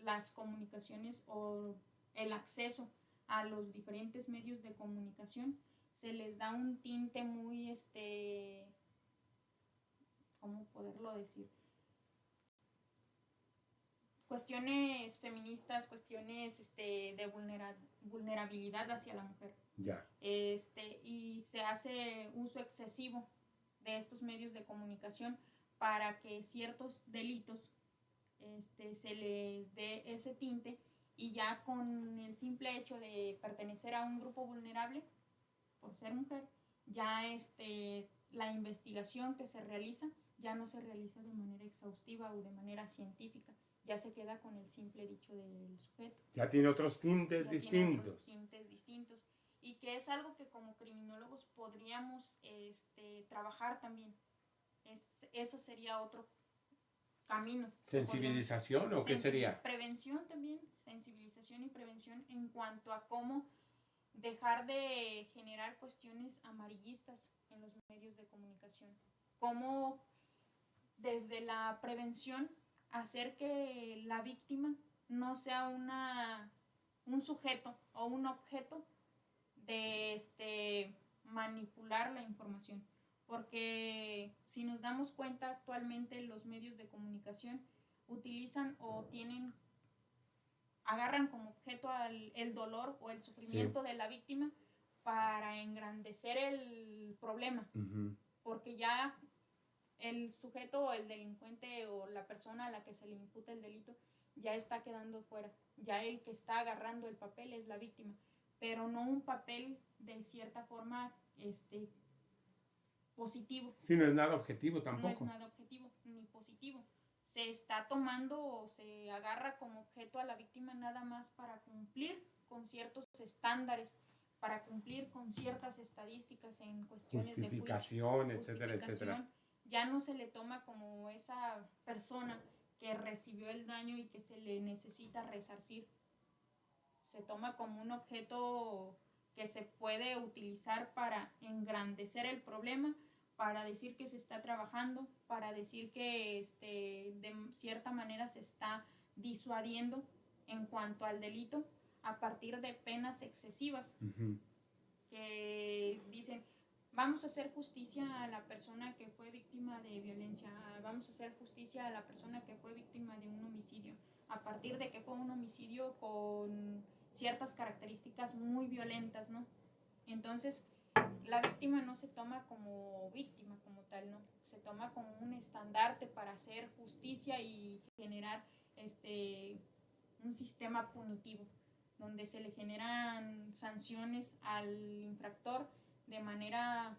las comunicaciones o el acceso a los diferentes medios de comunicación se les da un tinte muy, ¿cómo poderlo decir? Cuestiones feministas, cuestiones de vulnerabilidad hacia la mujer. Ya. Y se hace uso excesivo de estos medios de comunicación para que ciertos delitos se les dé ese tinte y ya con el simple hecho de pertenecer a un grupo vulnerable por ser mujer, ya la investigación que se realiza ya no se realiza de manera exhaustiva o de manera científica, ya se queda con el simple dicho del sujeto. Ya tiene otros tintes distintos. Y que es algo que como criminólogos podríamos trabajar también. Ese sería otro camino. ¿Sensibilización o qué sería? Prevención también, sensibilización y prevención en cuanto a cómo dejar de generar cuestiones amarillistas en los medios de comunicación. Cómo desde la prevención hacer que la víctima no sea una un sujeto o un objeto de manipular la información. Porque si nos damos cuenta, actualmente los medios de comunicación utilizan o agarran como objeto el dolor o el sufrimiento de la víctima para engrandecer el problema. Porque ya el sujeto o el delincuente o la persona a la que se le imputa el delito ya está quedando fuera. Ya el que está agarrando el papel es la víctima, pero no un papel de cierta forma positivo. Sí, no es nada objetivo tampoco. No es nada objetivo ni positivo. Se está tomando o se agarra como objeto a la víctima nada más para cumplir con ciertos estándares, para cumplir con ciertas estadísticas en cuestiones de justificación, etcétera, etcétera. Ya no se le toma como esa persona que recibió el daño y que se le necesita resarcir. Se toma como un objeto que se puede utilizar para engrandecer el problema, para decir que se está trabajando, para decir que de cierta manera se está disuadiendo en cuanto al delito a partir de penas excesivas. Que dicen, vamos a hacer justicia a la persona que fue víctima de violencia, vamos a hacer justicia a la persona que fue víctima de un homicidio, a partir de que fue un homicidio con ciertas características muy violentas, ¿no? Entonces, la víctima no se toma como víctima como tal, ¿no? Se toma como un estandarte para hacer justicia y generar un sistema punitivo, donde se le generan sanciones al infractor de manera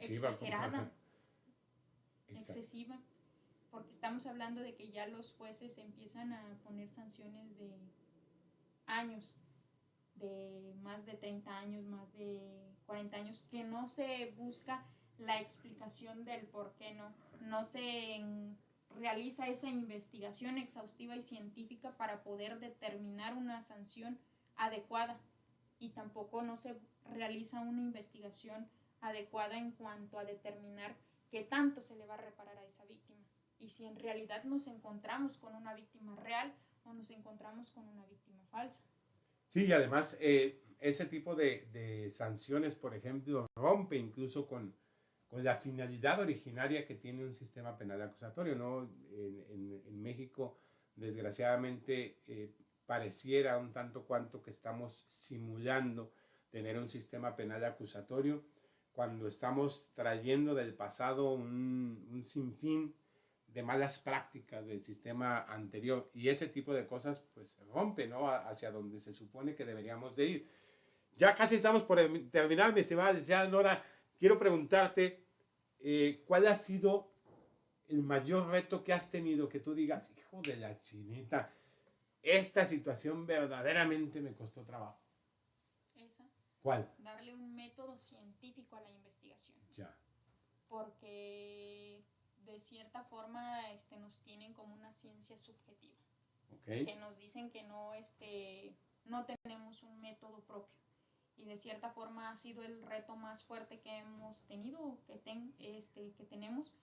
exagerada, excesiva, porque estamos hablando de que ya los jueces empiezan a poner sanciones de años, de más de 30 años, más de 40 años, que no se busca la explicación del por qué no se realiza esa investigación exhaustiva y científica para poder determinar una sanción adecuada, y tampoco no se realiza una investigación adecuada en cuanto a determinar qué tanto se le va a reparar a esa víctima y si en realidad nos encontramos con una víctima real o nos encontramos con una víctima falsa. Sí, y además ese tipo de sanciones, por ejemplo, rompe incluso con la finalidad originaria que tiene un sistema penal acusatorio, ¿no? En México, desgraciadamente, pareciera un tanto cuanto que estamos simulando tener un sistema penal acusatorio cuando estamos trayendo del pasado un sinfín de malas prácticas del sistema anterior, y ese tipo de cosas pues rompe, ¿no?, hacia donde se supone que deberíamos de ir. Ya casi estamos por terminar, mi estimada licenciada Nora. Quiero preguntarte, ¿cuál ha sido el mayor reto que has tenido, que tú digas, hijo de la chinita, esta situación verdaderamente me costó trabajo? Esa. ¿Cuál? Darle un método científico a la investigación. Ya. Porque de cierta forma nos tienen como una ciencia subjetiva. Okay. Que nos dicen que no tenemos un método propio. Y de cierta forma ha sido el reto más fuerte que hemos tenido, que tenemos,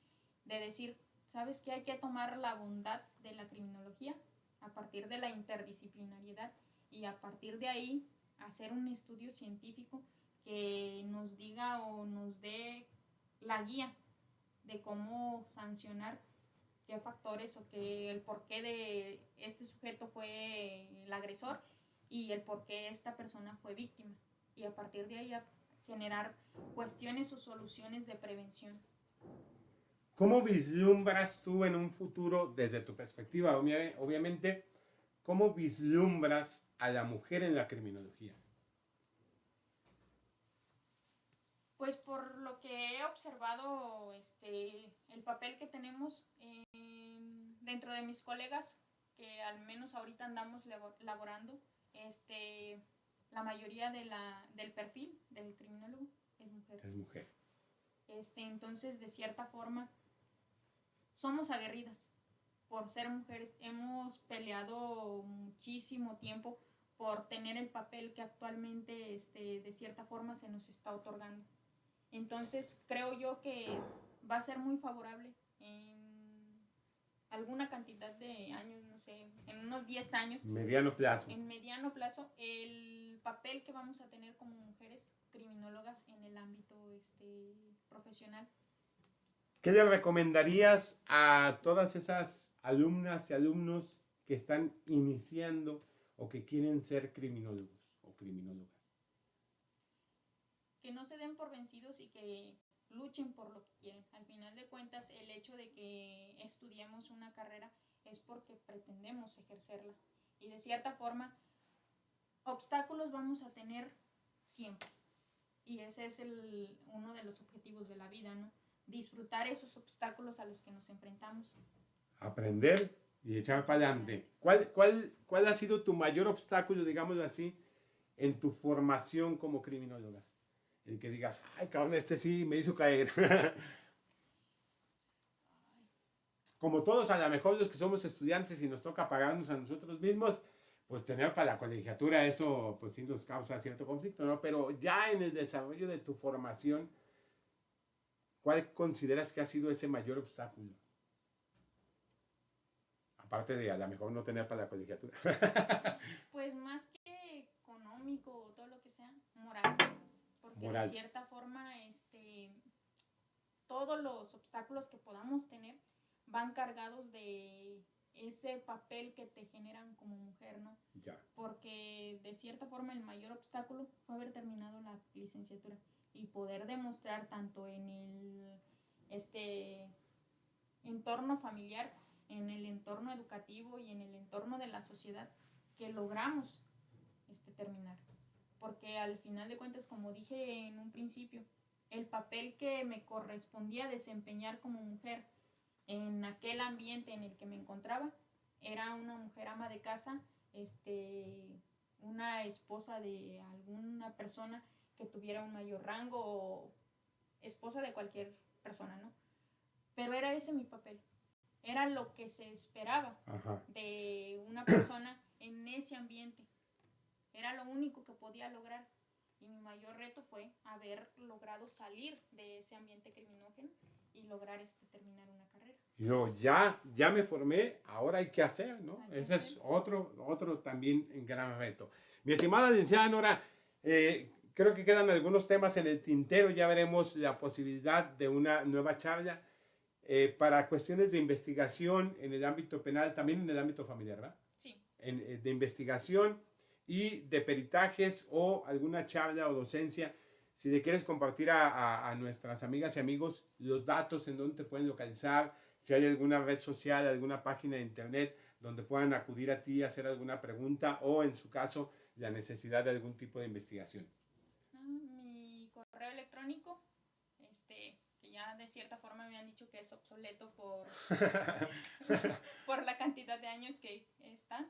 de decir, ¿sabes qué? Hay que tomar la bondad de la criminología a partir de la interdisciplinariedad y a partir de ahí hacer un estudio científico que nos diga o nos dé la guía de cómo sancionar, qué factores o el porqué de este sujeto fue el agresor y el porqué esta persona fue víctima. Y a partir de ahí a generar cuestiones o soluciones de prevención. ¿Cómo vislumbras tú en un futuro, desde tu perspectiva, obviamente, cómo vislumbras a la mujer en la criminología? Pues por lo que he observado, el papel que tenemos dentro de mis colegas, que al menos ahorita andamos laborando, la mayoría del perfil del criminólogo es mujer. Es mujer. Entonces, de cierta forma, somos aguerridas por ser mujeres. Hemos peleado muchísimo tiempo por tener el papel que actualmente, de cierta forma, se nos está otorgando. Entonces, creo yo que va a ser muy favorable alguna cantidad de años, no sé, en unos 10 años. Mediano plazo. En mediano plazo, el papel que vamos a tener como mujeres criminólogas en el ámbito profesional. ¿Qué le recomendarías a todas esas alumnas y alumnos que están iniciando o que quieren ser criminólogos o criminólogas? Que no se den por vencidos y que luchen por lo que quieren. Al final de cuentas, el hecho de que estudiemos una carrera es porque pretendemos ejercerla. Y de cierta forma, obstáculos vamos a tener siempre. Y ese es uno de los objetivos de la vida, ¿no? Disfrutar esos obstáculos a los que nos enfrentamos. Aprender y echar para adelante. ¿Cuál ha sido tu mayor obstáculo, digámoslo así, en tu formación como criminóloga? El que digas, ay, cabrón, este sí me hizo caer. Como todos, a lo mejor los que somos estudiantes y nos toca pagarnos a nosotros mismos, pues tener para la colegiatura, eso pues sí nos causa cierto conflicto, ¿no? Pero ya en el desarrollo de tu formación, ¿cuál consideras que ha sido ese mayor obstáculo? Aparte de a lo mejor no tener para la colegiatura. Pues más que económico o todo lo que sea, moral. Porque Moral. De cierta forma, todos los obstáculos que podamos tener van cargados de ese papel que te generan como mujer, ¿no? Ya. Porque de cierta forma el mayor obstáculo fue haber terminado la licenciatura y poder demostrar tanto en el entorno familiar, en el entorno educativo y en el entorno de la sociedad que logramos terminar. Porque al final de cuentas, como dije en un principio, el papel que me correspondía desempeñar como mujer en aquel ambiente en el que me encontraba era una mujer ama de casa, una esposa de alguna persona que tuviera un mayor rango o esposa de cualquier persona, ¿no? Pero era ese mi papel. Era lo que se esperaba de una persona en ese ambiente. Era lo único que podía lograr. Y mi mayor reto fue haber logrado salir de ese ambiente criminógeno y lograr terminar una carrera. Yo ya me formé, ahora hay que hacer, ¿no? Ese es otro también gran reto. Mi estimada licenciada Nora, creo que quedan algunos temas en el tintero, ya veremos la posibilidad de una nueva charla para cuestiones de investigación en el ámbito penal, también en el ámbito familiar, ¿verdad? Sí. De investigación y de peritajes o alguna charla o docencia. Si le quieres compartir a nuestras amigas y amigos los datos en donde te pueden localizar, si hay alguna red social, alguna página de internet donde puedan acudir a ti a hacer alguna pregunta o en su caso la necesidad de algún tipo de investigación. Mi correo electrónico, que ya de cierta forma me han dicho que es obsoleto por la cantidad de años que está.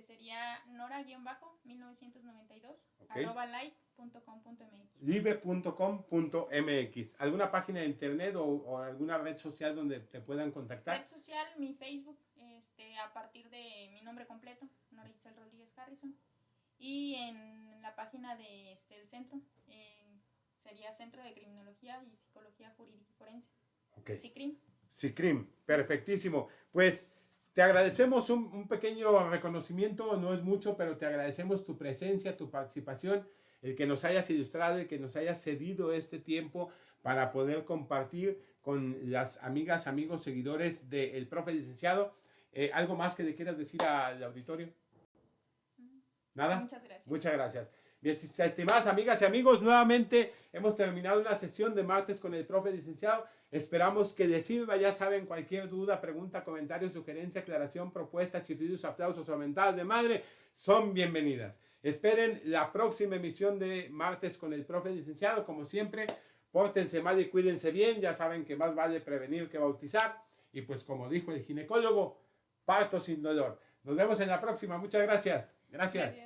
Sería nora-1992 @live.com.mx. live.com.mx. ¿Alguna página de internet o alguna red social donde te puedan contactar? Red social, mi Facebook, a partir de mi nombre completo, Nora Itzel Rodríguez Harrison. Y en la página del centro, sería Centro de Criminología y Psicología Jurídica y Forense. Okay. CICRIM. CICRIM, perfectísimo. Pues te agradecemos un pequeño reconocimiento, no es mucho, pero te agradecemos tu presencia, tu participación, el que nos hayas ilustrado, el que nos hayas cedido este tiempo para poder compartir con las amigas, amigos, seguidores del profe licenciado. ¿Algo más que le quieras decir al auditorio? ¿Nada? Muchas gracias. Muchas gracias. Mis estimadas amigas y amigos, nuevamente hemos terminado una sesión de martes con el profe licenciado. Esperamos que les sirva. Ya saben, cualquier duda, pregunta, comentario, sugerencia, aclaración, propuesta, chiflidos, aplausos o mentadas de madre son bienvenidas. Esperen la próxima emisión de martes con el profe licenciado. Como siempre, pórtense mal y cuídense bien. Ya saben que más vale prevenir que bautizar. Y pues como dijo el ginecólogo, parto sin dolor. Nos vemos en la próxima. Muchas gracias. Gracias.